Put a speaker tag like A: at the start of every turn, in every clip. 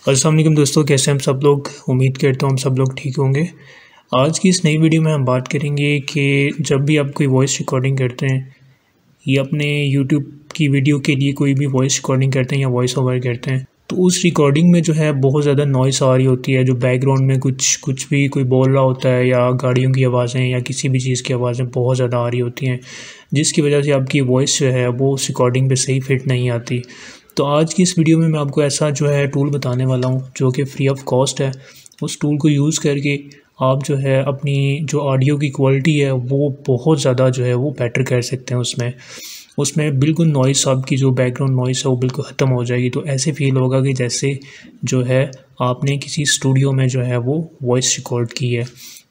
A: अस्सलाम वालेकुम दोस्तों, कैसे हैं हम सब लोग। उम्मीद करता हूँ हम सब लोग ठीक होंगे। आज की इस नई वीडियो में हम बात करेंगे कि जब भी आप कोई वॉइस रिकॉर्डिंग करते हैं या अपने यूट्यूब की वीडियो के लिए कोई भी वॉइस रिकॉर्डिंग करते हैं या वॉइस ओवर करते हैं, तो उस रिकॉर्डिंग में जो है बहुत ज़्यादा नॉइस आ रही होती है। जो बैकग्राउंड में कुछ भी कोई बोल रहा होता है या गाड़ियों की आवाज़ें या किसी भी चीज़ की आवाज़ें बहुत ज़्यादा आ रही होती हैं, जिसकी वजह से आपकी वॉइस जो है वो उस रिकॉर्डिंग पे सही फिट नहीं आती। तो आज की इस वीडियो में मैं आपको ऐसा जो है टूल बताने वाला हूँ जो कि फ्री ऑफ कॉस्ट है। उस टूल को यूज़ करके आप जो है अपनी जो ऑडियो की क्वालिटी है वो बहुत ज़्यादा जो है वो बेटर कर सकते हैं। उसमें बिल्कुल नॉइस, आपकी जो बैकग्राउंड नॉइस है वो बिल्कुल ख़त्म हो जाएगी। तो ऐसे फील होगा कि जैसे जो है आपने किसी स्टूडियो में जो है वो वॉइस रिकॉर्ड की है।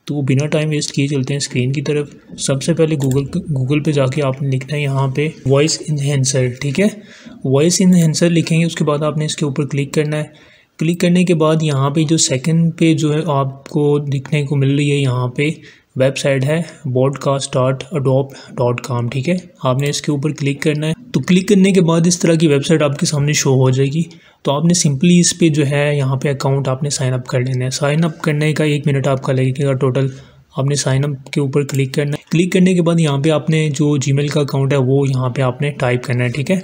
A: तो बिना टाइम वेस्ट किए चलते हैं स्क्रीन की तरफ। सबसे पहले गूगल पे जाके आपने लिखना है यहाँ पे वॉइस इन्हेंसर, ठीक है। वॉइस इन्हेंसर लिखेंगे, उसके बाद आपने इसके ऊपर क्लिक करना है। क्लिक करने के बाद यहाँ पे जो सेकंड पे जो है आपको दिखने को मिल रही है, यहाँ पे वेबसाइट है podcast.adobe.com, ठीक है। आपने इसके ऊपर क्लिक करना है। तो क्लिक करने के बाद इस तरह की वेबसाइट आपके सामने शो हो जाएगी। तो आपने सिंपली इस पे जो है यहाँ पे अकाउंट आपने साइन अप कर लेना है। साइन अप करने का 1 मिनट आपका लगेगा टोटल। आपने साइन अप के ऊपर क्लिक करना है। क्लिक करने के बाद यहाँ पे आपने जो जीमेल का अकाउंट है वो यहाँ पे आपने टाइप करना है, ठीक है।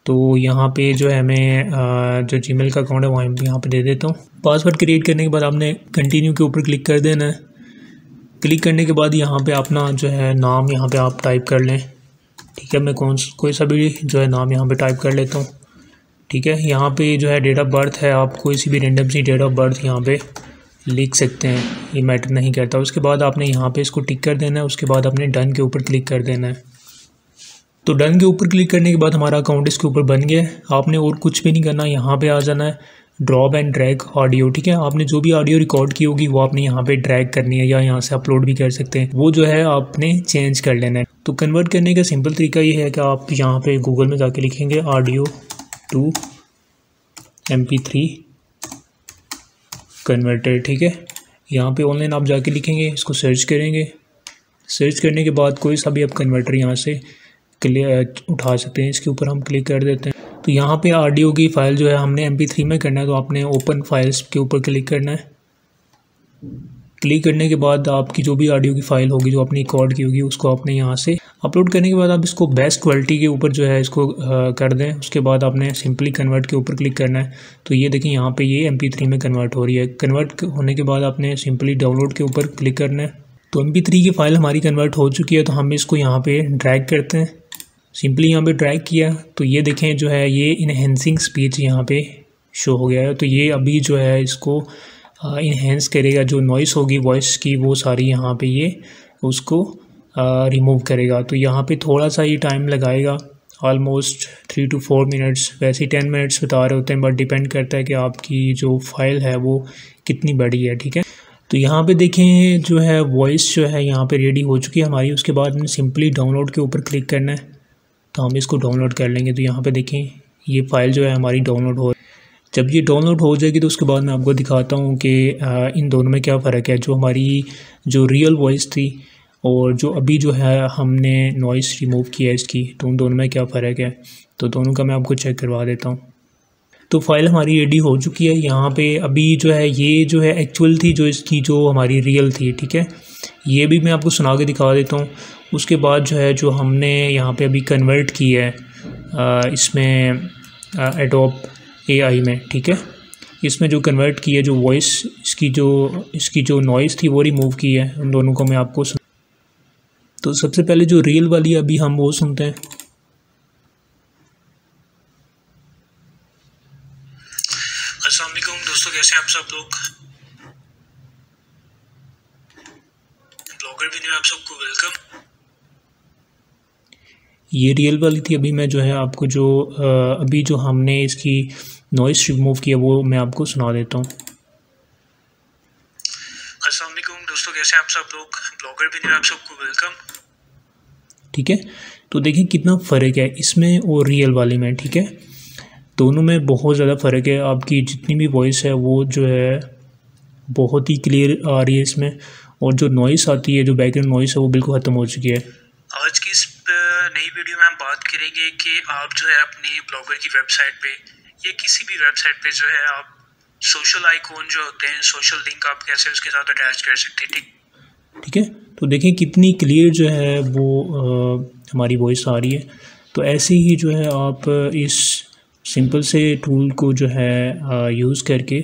A: तो यहाँ पे जो है मैं जो जीमेल का अकाउंट है वो यहाँ पे दे देता हूँ। पासवर्ड क्रिएट करने के बाद आपने कंटिन्यू के ऊपर क्लिक कर देना है। क्लिक करने के बाद यहाँ पे अपना जो है नाम यहाँ पे आप टाइप कर लें, ठीक है। मैं कोई सा भी जो है नाम यहाँ पे टाइप कर लेता हूँ, ठीक है। यहाँ पे जो है डेट ऑफ बर्थ है, आप कोई सी भी रैंडम सी डेट ऑफ बर्थ यहाँ पे लिख सकते हैं, ये मैटर नहीं करता। उसके बाद आपने यहाँ पे इसको टिक कर देना है। उसके बाद आपने डन के ऊपर क्लिक कर देना है। तो डन के ऊपर क्लिक करने के बाद हमारा अकाउंट इसके ऊपर बन गया है। आपने और कुछ भी नहीं करना, यहाँ पे आ जाना है ड्रॉप एंड ड्रैग ऑडियो, ठीक है। आपने जो भी ऑडियो रिकॉर्ड की होगी वो आपने यहाँ पे ड्रैग करनी है या यहाँ से अपलोड भी कर सकते हैं। वो जो है आपने चेंज कर लेना है। तो कन्वर्ट करने का सिंपल तरीका ये है कि आप यहाँ पे गूगल में जाके लिखेंगे ऑडियो टू MP3 कन्वर्टर, ठीक है। यहाँ पे ऑनलाइन आप जाके लिखेंगे, इसको सर्च करेंगे। सर्च करने के बाद कोई सा भी आप कन्वर्टर यहाँ से उठा सकते हैं। इसके ऊपर हम क्लिक कर देते हैं। तो यहाँ पे ऑडियो की फ़ाइल जो है हमने MP3 में करना है, तो आपने ओपन फाइल्स के ऊपर क्लिक करना है। क्लिक करने के बाद आपकी जो भी ऑडियो की फ़ाइल होगी जो आपने रिकॉर्ड की होगी उसको आपने यहाँ से अपलोड करने के बाद आप इसको बेस्ट क्वालिटी के ऊपर जो है इसको कर दें। उसके बाद आपने सिंपली कन्वर्ट के ऊपर क्लिक करना है। तो ये देखें यहाँ पे ये MP3 में कन्वर्ट हो रही है। कन्वर्ट होने के बाद आपने सिंपली डाउनलोड के ऊपर क्लिक करना है। तो MP3 की फ़ाइल हमारी कन्वर्ट हो चुकी है। तो हम इसको यहाँ पर ड्रैग करते हैं। सिंपली यहाँ पे ड्रैग किया तो ये देखें जो है ये इनहेंसिंग स्पीच यहाँ पे शो हो गया है। तो ये अभी जो है इसको इनहेंस करेगा, जो नॉइस होगी वॉइस की वो सारी यहाँ पे ये उसको रिमूव करेगा। तो यहाँ पे थोड़ा सा ही टाइम लगाएगा, ऑलमोस्ट 3 to 4 मिनट्स। वैसे ही 10 मिनट्स बता रहे होते हैं, बट डिपेंड करता है कि आपकी जो फाइल है वो कितनी बड़ी है, ठीक है। तो यहाँ पे देखें जो है वॉइस जो है यहाँ पे रेडी हो चुकी है हमारी। उसके बाद हमने सिंपली डाउनलोड के ऊपर क्लिक करना है। तो हम इसको डाउनलोड कर लेंगे। तो यहाँ पे देखें ये फ़ाइल जो है हमारी डाउनलोड हो, जब ये डाउनलोड हो जाएगी तो उसके बाद मैं आपको दिखाता हूँ कि इन दोनों में क्या फ़र्क है। जो हमारी जो रियल वॉइस थी और जो अभी जो है हमने नॉइस रिमूव किया है इसकी, तो उन दोनों में क्या फ़र्क है। तो दोनों का मैं आपको चेक करवा देता हूँ। तो फाइल हमारी रेडी हो चुकी है। यहाँ पे अभी जो है ये जो है एक्चुअल थी, जो इसकी जो हमारी रियल थी, ठीक है। ये भी मैं आपको सुना के दिखा देता हूँ। उसके बाद जो है जो हमने यहाँ पे अभी कन्वर्ट की है इसमें Adobe AI में, ठीक है। इसमें जो कन्वर्ट की है जो वॉइस इसकी जो नॉइस थी वो रिमूव की है। उन दोनों को मैं आपको तो सबसे पहले जो रियल वाली है अभी हम वो सुनते हैं। अस्सलाम वालेकुम दोस्तों, कैसे हैं आप सब लोग। ब्लॉगर भी में आप सबको वेलकम। ये रियल वाली थी। अभी मैं जो है आपको जो अभी जो हमने इसकी नॉइस रिमूव किया वो मैं आपको सुना देता हूँ। अस्सलाम वालेकुम दोस्तों, कैसे हैं आप सब लोग। ब्लॉगर भी में आप सबको वेलकम, ठीक है। तो देखिए कितना फ़र्क है इसमें और रियल वाले में, ठीक है। दोनों में बहुत ज़्यादा फ़र्क है। आपकी जितनी भी वॉइस है वो जो है बहुत ही क्लियर आ रही है इसमें, और जो नॉइस आती है, जो बैकग्राउंड नॉइस है वो बिल्कुल ख़त्म हो चुकी है। आज की इस नई वीडियो में हम बात करेंगे कि आप जो है अपनी ब्लॉगर की वेबसाइट पे या किसी भी वेबसाइट पे जो है आप सोशल आइकॉन जो होते हैं, सोशल लिंक आप कैसे उसके साथ अटैच कर सकते हैं। ठीक है, तो देखें कितनी क्लियर जो है वो हमारी वॉइस आ रही है। तो ऐसे ही जो है आप इस सिंपल से टूल को जो है यूज़ करके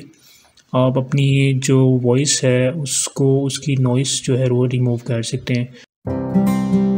A: आप अपनी जो वॉइस है उसको, उसकी नॉइस जो है वो रिमूव कर सकते हैं।